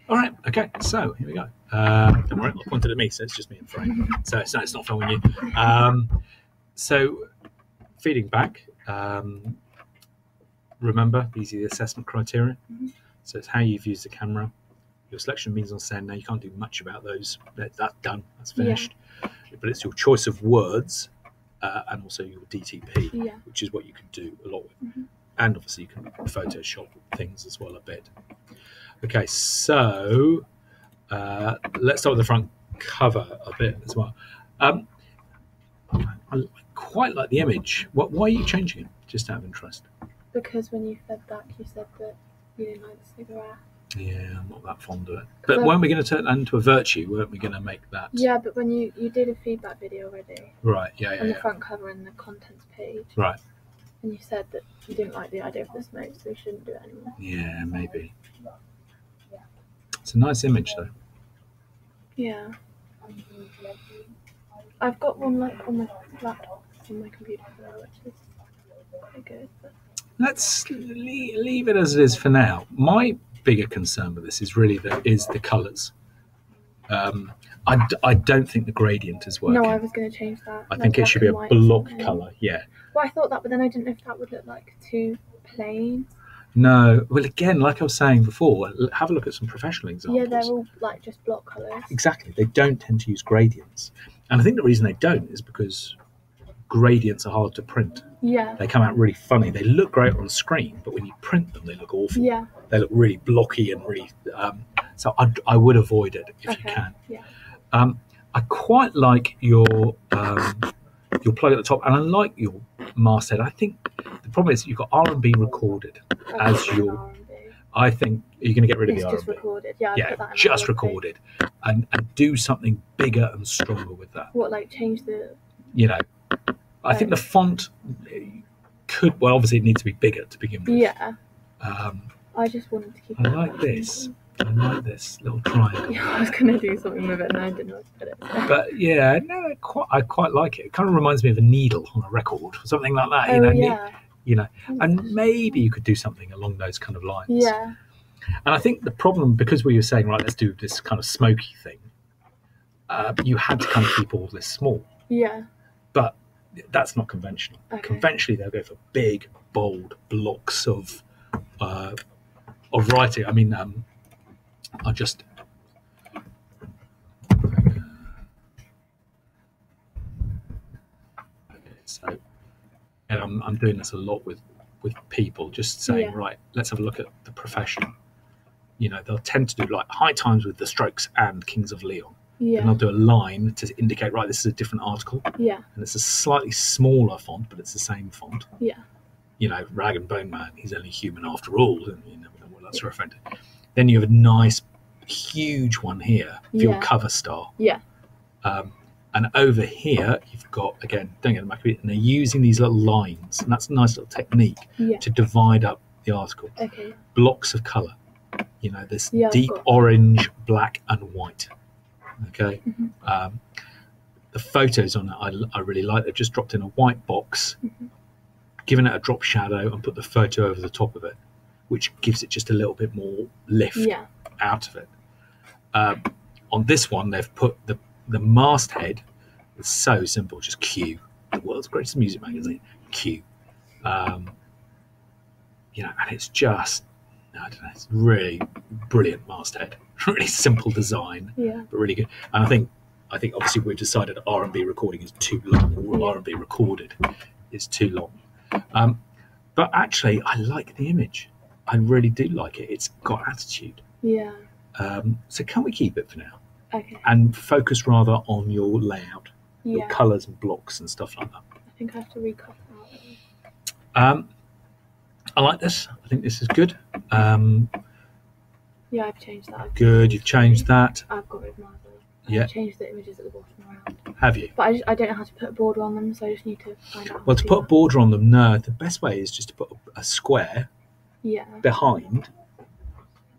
All right, okay, so here we go. Don't worry, I pointed at me, so it's just me in frame. So it's not filming you. So feeding back, remember, these are the assessment criteria. So it's how you've used the camera, your selection of means on send. Now you can't do much about those. That's done, that's finished. But it's your choice of words and also your DTP, which is what you can do a lot with. And obviously you can Photoshop things as well a bit. Okay, so let's start with the front cover a bit as well. I quite like the image. Why are you changing it? Just out of interest. Because when you fed back, you said that you didn't like the cigarette. Yeah, I'm not that fond of it. But weren't we going to turn that into a virtue? Weren't we going to make that? Yeah, but when you did a feedback video already. Right, yeah. On the front cover and the contents page. Right. And you said that you didn't like the idea of the smoke, so we shouldn't do it anymore. Yeah, maybe. It's a nice image, though. Yeah. I've got one like on my laptop, on my computer, which is quite good. But... Let's leave it as it is for now. My bigger concern with this is really the colours. I don't think the gradient is working. No, I was going to change that. I think it should be a block colour, yeah. Well, I thought that, but then I didn't know if that would look like too plain. No. Well, again, like I was saying before, have a look at some professional examples. Yeah, they're all like just block colours. Exactly. They don't tend to use gradients. And I think the reason they don't is because gradients are hard to print. Yeah. They come out really funny. They look great on screen, but when you print them, they look awful. Yeah. They look really blocky and really... so I would avoid it if you can. Yeah. I quite like your plug at the top, and I like your masthead. I think the problem is you've got R&B recorded as your... R&B. I think you're going to get rid of the R&B. Just recorded. Yeah, yeah, put that in just recorded. And do something bigger and stronger with that. What, like change the... You know, I think the font could... Well, obviously it needs to be bigger to begin with. Yeah. I just wanted to keep it. I like this. I like this little triangle. Yeah, I was going to do something with it and I didn't know what to put it. So. But yeah, no, I quite like it. It kind of reminds me of a needle on a record or something like that. You know, and maybe you could do something along those kind of lines. Yeah. And I think the problem, because we were saying, right, let's do this kind of smoky thing, you had to kind of keep all this small. Yeah. But that's not conventional. Okay. Conventionally, they'll go for big, bold blocks of writing. I mean, I just... So, and I'm doing this a lot with people, just saying, right, let's have a look at the profession. You know, they'll tend to do like High Times with the Strokes and Kings of Leon. Yeah. And they'll do a line to indicate, right, this is a different article. Yeah. And it's a slightly smaller font, but it's the same font. Yeah. You know, Rag and Bone Man, he's only human after all, and you never know what that's referring to. Then you have a nice, huge one here for your cover star. Yeah. And over here, you've got, again, don't get the back of it, and they're using these little lines, and that's a nice little technique to divide up the article. Okay. Blocks of colour. You know, this deep got orange, black, and white. Okay. The photos on it, I really like. They've just dropped in a white box, given it a drop shadow, and put the photo over the top of it, which gives it just a little bit more lift out of it. On this one, they've put the masthead. It's so simple, just Q, the world's greatest music magazine, Q. You know, and it's just, I don't know, it's really brilliant masthead. Really simple design, but really good. And I think obviously we've decided R&B recording is too long, or R&B recorded is too long. But actually, I like the image. I really do like it. It's got attitude. Yeah. So can we keep it for now? Okay. And focus rather on your layout, your colours and blocks and stuff like that. I think I have to recut that. I like this. I think this is good. Yeah, I've changed that. Good, you've changed that. I've got rid of my other. Yeah. I've changed the images at the bottom around. Have you? But I don't know how to put a border on them, so I just need to find out. Well, to put a border on them, no. The best way is just to put a square behind.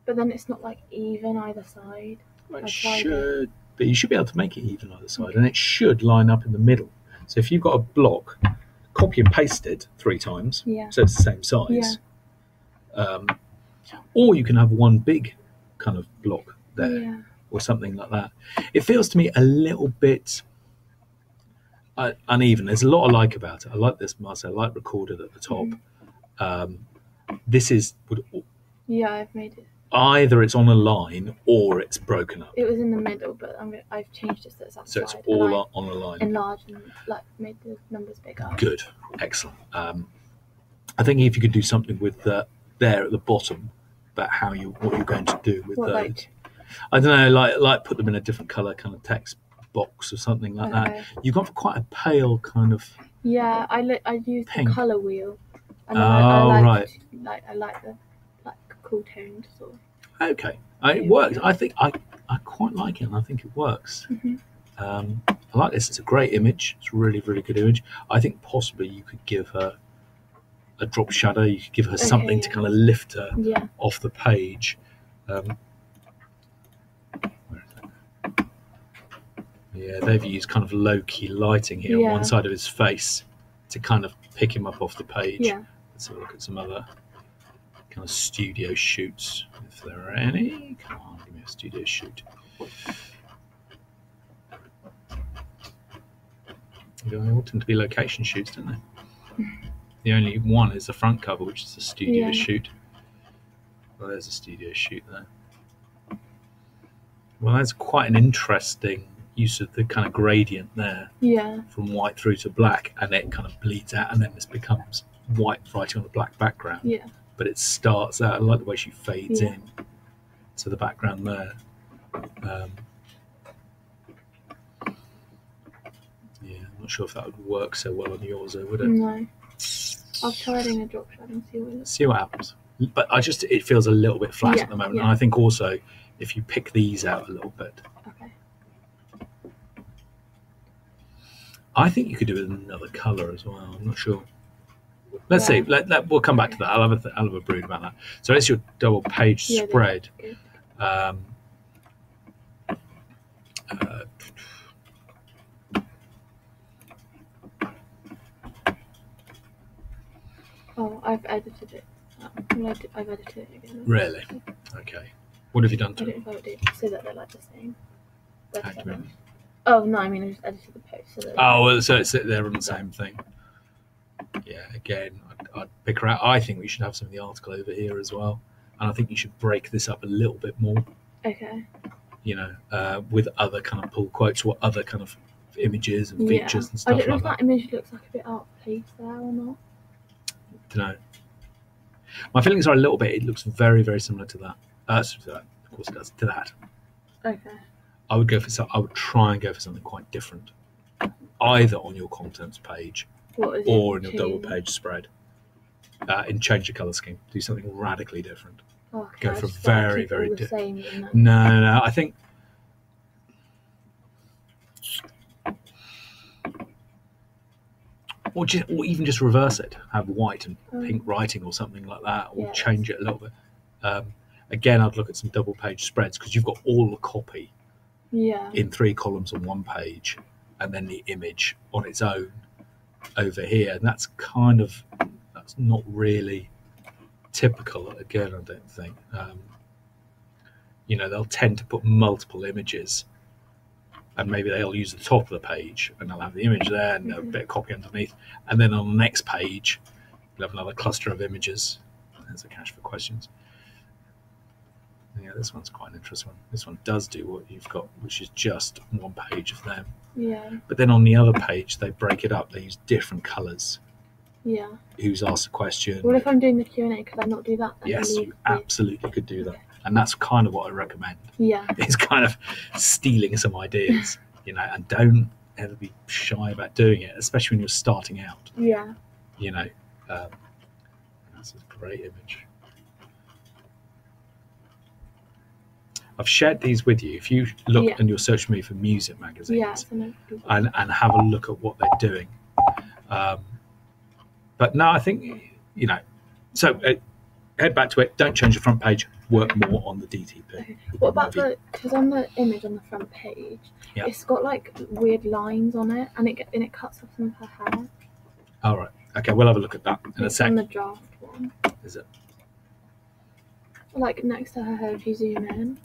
But then it's not like even either side. Well, it should, but you should be able to make it even either side, and it should line up in the middle. So if you've got a block, copy and paste it 3 times, so it's the same size. Or you can have one big kind of block there, Yeah. or something like that. It feels to me a little bit uneven. There's a lot I like about it. I like this mask. I like recorded at the top. This would Yeah, I've made it. either it's on a line or it's broken up. It was in the middle, but I've changed it so it's outside. So it's all on a line. Enlarged and like made the numbers bigger. Good, excellent. I think if you could do something with there at the bottom about what you're going to do with What, those. like? I don't know, like put them in a different color kind of text box or something like that. You've got quite a pale kind of. Yeah, I used pink. the color wheel. And right. I like the cool toned sort of. Okay, it works. I think I quite like it, and I think it works. I like this. It's a great image. It's a really, really good image. I think possibly you could give her a drop shadow. You could give her something to kind of lift her off the page. Yeah, they've used kind of low-key lighting here on one side of his face to kind of pick him up off the page. Yeah. Let's have a look at some other kind of studio shoots, if there are any. Come on, give me a studio shoot. They all tend to be location shoots, don't they? The only one is the front cover, which is a studio shoot. Well, there's a studio shoot there. Well, that's quite an interesting use of the kind of gradient there. Yeah. From white through to black, and it kind of bleeds out, and then this becomes white writing on a black background. Yeah. But it starts out, I like the way she fades in to the background there. I'm not sure if that would work so well on yours, though, would it? No. I'll try doing a drop shadow and see what happens. But it feels a little bit flat at the moment, and I think also if you pick these out a little bit. Okay. I think you could do it in another colour as well. I'm not sure. Let's see. We'll come back to that. I'll have a brood about that. So that's your double page spread. Oh, I've edited it. I've edited it again. Really? Okay. What have you done to it? I did so that they're like the same. Oh no, I mean I just edited the post. So they're on the same thing. Yeah, again, I'd pick her out. I think we should have some of the article over here as well, and I think you should break this up a little bit more. Okay. With other kind of pull quotes or other kind of images and features and stuff like that. I don't know if that image looks like a bit out of place there or not. No. My feelings are a little bit. It looks very, very similar to that. Of course, it does to that. Okay. I would try and go for something quite different, either on your contents page or in your double page spread. And change the color scheme. Do something radically different. Okay, go for very, very different. No. I think. Or even just reverse it. Have white and pink writing or something like that, or change it a little bit. Again, I'd look at some double page spreads because you've got all the copy in 3 columns on one page, and then the image on its own over here. And that's not really typical. Again, I don't think. They'll tend to put multiple images. And maybe they'll use the top of the page and they'll have the image there and a bit of copy underneath. And then on the next page, you'll have another cluster of images. There's a cache for questions. Yeah, this one's quite an interesting one. This one does do what you've got, which is just one page of them. Yeah. But then on the other page, they break it up. They use different colours. Yeah. Who's asked a question. Well, if I'm doing the Q&A, could I not do that? Yes, you absolutely could do that. And that's kind of what I recommend. Yeah. It's kind of stealing some ideas, and don't ever be shy about doing it, especially when you're starting out. Yeah. That's a great image. I've shared these with you. If you look in your social media for music magazines and have a look at what they're doing. But no, I think, so head back to it. Don't change the front page. Work more on the DTP. Okay. What about because on the image on the front page, it's got like weird lines on it, and it cuts off some of her hair. All right. Okay, we'll have a look at that in a sec. On the draft one. Is it? like next to her hair if you zoom in.